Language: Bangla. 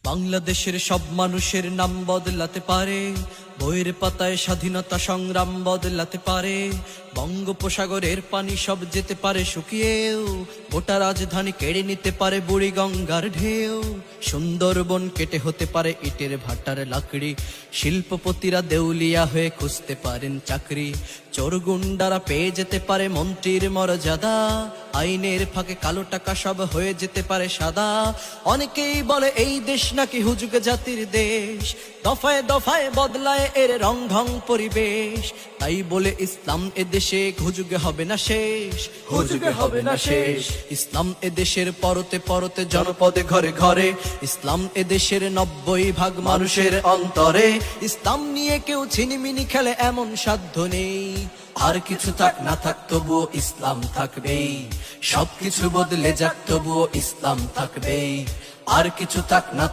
বাংলাদেশের সব মানুষের নাম বদলাতে পারে, বইয়ের পাতায় স্বাধীনতা সংগ্রাম বদলাতে পারে। বঙ্গোপসাগরের পানি সব যেতে পারে শুকিয়েও, গোটা রাজধানী কেড়ে নিতে পারে বুড়ি গঙ্গার ঢেউ। সুন্দরবন কেটে হতে পারে ইটের ভাটার লাকড়ি, শিল্পপতিরা দেউলিয়া হয়ে খুঁজতে পারেন চাকরি। চোর গুন্ডারা পেয়ে যেতে পারে মন্ত্রীর মর্যাদা, আইনের ফাঁকে কালো টাকা সব হয়ে যেতে পারে সাদা। অনেকেই বলে এই দেশ নাকি হুজুগ জাতির দেশ, দফায় দফায় বদলায় এর রং ঢং পরিবেশ। তাই বলে ইসলাম এ দেশে হুজুগে হবে না শেষ, হুজুগে হবে না শেষ। ইসলাম এ দেশের পরতে পরতে জনপদে ঘরে ঘরে, ইসলাম এ দেশের 90% মানুষের অন্তরে। ইসলাম নিয়ে কেউ ছিনিমিনি খেলে এমন সাধ্য নেই, আর কিছু থাক না থাক তবুও ইসলাম থাকবেই। সবকিছু বদলে যাক তবুও ইসলাম থাকবেই, আর কিছু থাক না